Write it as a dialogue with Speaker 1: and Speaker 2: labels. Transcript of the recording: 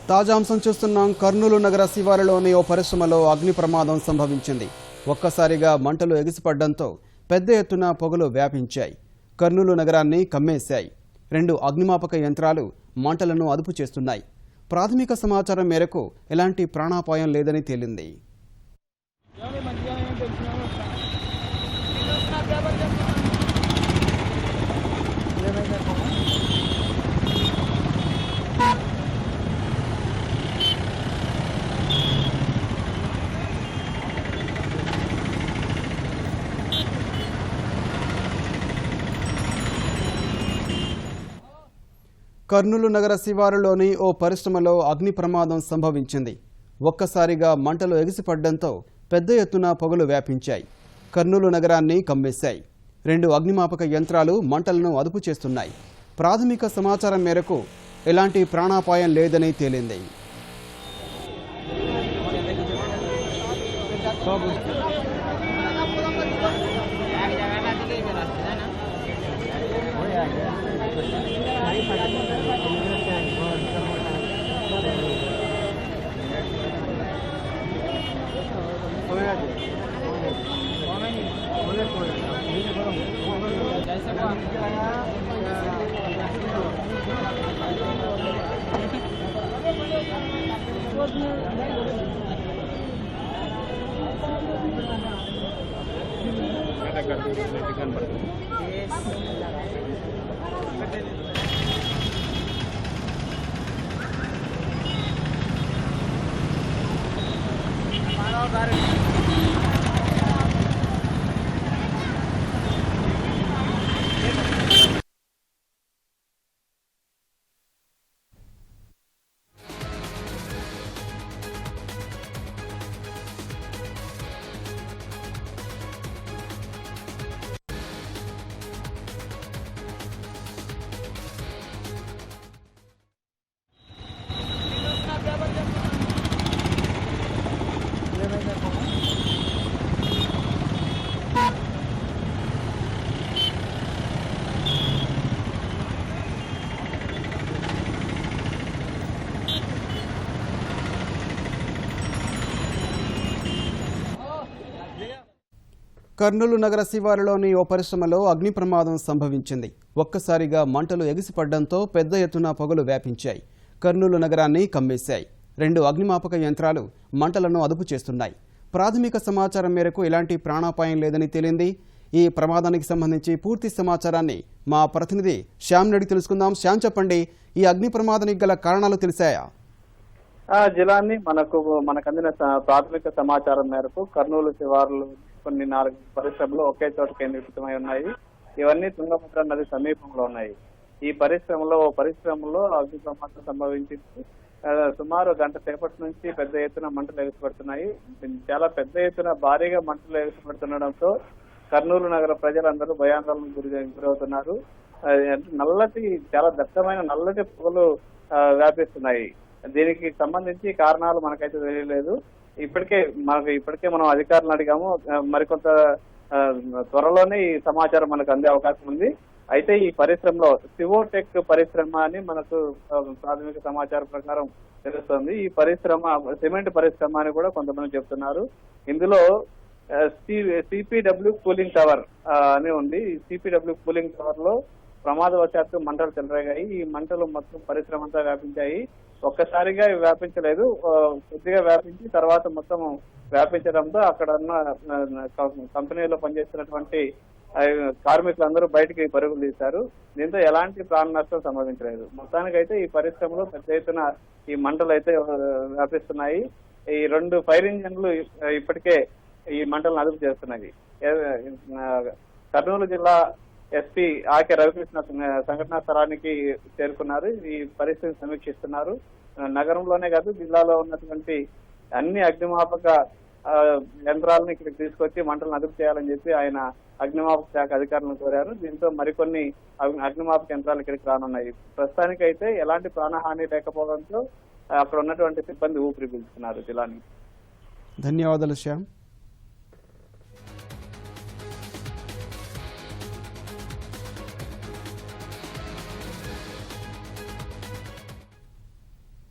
Speaker 1: తాజా అంశం చూస్తున్నాం. కర్నూలు నగర శివారులోని ఓ పరిశ్రమలో అగ్ని ప్రమాదం సంభవించింది. ఒక్కసారిగా మంటలు ఎగిసిపడడంతో పెద్ద ఎత్తున పొగలు వ్యాపించాయి. కర్నూలు నగరాన్ని కమ్మేశాయి. 2 అగ్నిమాపక యంత్రాలు మంటలను అదుపు చేస్తున్నాయి. ప్రాథమిక సమాచారం మేరకు ఎలాంటి ప్రాణాపాయం లేదని తేలింది. కర్నూలు నగర శివారులోని ఓ పరిశ్రమలో అగ్ని ప్రమాదం సంభవించింది. ఒక్కసారిగా మంటలు ఎగిసిపడడంతో పెద్ద ఎత్తున పొగలు వ్యాపించాయి. కర్నూలు నగరాన్ని కమ్మేశాయి. 2 అగ్నిమాపక యంత్రాలు మంటలను అదుపు చేస్తున్నాయి. ప్రాథమిక సమాచారం మేరకు ఎలాంటి ప్రాణాపాయం లేదని తేలింది. కర్నూలు నగర శివారులోని ఓ పరిశ్రమలో అగ్ని ప్రమాదం సంభవించింది. ఒక్కసారిగా మంటలు ఎగిసిపడడంతో పెద్ద ఎత్తున పొగలు వ్యాపించాయి. కర్నూలు నగరాన్ని కమ్మేశాయి. 2 అగ్నిమాపక యంత్రాలు మంటలను అదుపు చేస్తున్నాయి. ప్రాథమిక సమాచారం మేరకు ఎలాంటి ప్రాణాపాయం లేదని తేలింది. ఈ ప్రమాదానికి సంబంధించి పూర్తి సమాచారాన్ని మా ప్రతినిధి శ్యామ్ నడి తెలుసుకుందాం. శ్యామ్, చెప్పండి, ఈ అగ్ని ప్రమాదానికి గల కారణాలు తెలిసాయా?
Speaker 2: జిల్లాని మనకు అందిన ప్రాథమిక సమాచారం మేరకు కర్నూలు శివారులు కొన్ని 4 పరిశ్రమలు ఒకే చోట కేంద్రీకృతమై ఉన్నాయి. ఇవన్నీ తుంగభద్ర నది సమీపంలో ఉన్నాయి. ఈ పరిశ్రమలో అగ్ని ప్రమాదం సంభవించింది. సుమారు గంట సేపటి నుంచి పెద్ద ఎత్తున మంటలు ఎగిసిపడుతున్నాయి. చాలా పెద్ద ఎత్తున భారీగా మంటలు ఎగిసిపడుతుండడంతో కర్నూలు నగర ప్రజలందరూ భయాందోళనకు గురవుతున్నారు. చాలా దట్టమైన నల్లటి పొగలు వ్యాపిస్తున్నాయి. దీనికి సంబంధించి కారణాలు మనకైతే తెలియలేదు. ఇప్పటికే మనం అధికారులను అడిగాము. మరికొంత త్వరలోనే ఈ సమాచారం మనకు అందే అవకాశం ఉంది. అయితే ఈ పరిశ్రమలో సివోటెక్ పరిశ్రమ అని మనకు ప్రాథమిక సమాచారం ప్రకారం తెలుస్తోంది. ఈ పరిశ్రమ సిమెంట్ పరిశ్రమ అని కూడా కొంతమంది చెప్తున్నారు. ఇందులో సిపిడబ్ల్యూ కూలింగ్ టవర్ అని ఉంది. ఈ సిపిడబ్ల్యూ కూలింగ్ టవర్ లో ప్రమాదవశాత్తు మంటలు చెలరేగాయి. ఈ మంటలు మొత్తం పరిశ్రమ అంతా వ్యాపించాయి. ఒక్కసారిగా వ్యాపించలేదు, కొద్దిగా వ్యాపించి తర్వాత మొత్తం వ్యాపించడంతో అక్కడ ఉన్న కంపెనీలో పనిచేస్తున్నటువంటి కార్మికులందరూ బయటికి పరుగులు తీశారు. దీంతో ఎలాంటి ప్రాణ నష్టం సంభవించలేదు. మొత్తానికైతే ఈ పరిశ్రమలో పెద్ద ఎత్తున ఈ మంటలు అయితే వ్యాపిస్తున్నాయి. ఈ 2 ఫైర్ ఇంజన్లు ఇప్పటికే ఈ మంటలను అదుపు చేస్తున్నాయి. కర్నూలు జిల్లా ఎస్పీ ఆకే రవికృష్ణ సంఘటనా స్థలానికి చేరుకున్నారు. ఈ పరిస్థితిని సమీక్షిస్తున్నారు. నగరంలోనే కాదు, జిల్లాలో ఉన్నటువంటి అన్ని అగ్నిమాపక యంత్రాలను ఇక్కడికి తీసుకొచ్చి మంటలను అదుపు చేయాలని చెప్పి ఆయన అగ్నిమాపక శాఖ అధికారులను కోరారు. దీంతో మరికొన్ని అగ్నిమాపక యంత్రాలు ఇక్కడికి రానున్నాయి. ప్రస్తుతానికి అయితే ఎలాంటి ప్రాణహాని లేకపోవడంతో అక్కడ ఉన్నటువంటి సిబ్బంది ఊపిరి పీల్చుకున్నారు. జిల్లాని
Speaker 1: ధన్యవాదాలు శ్యామ్.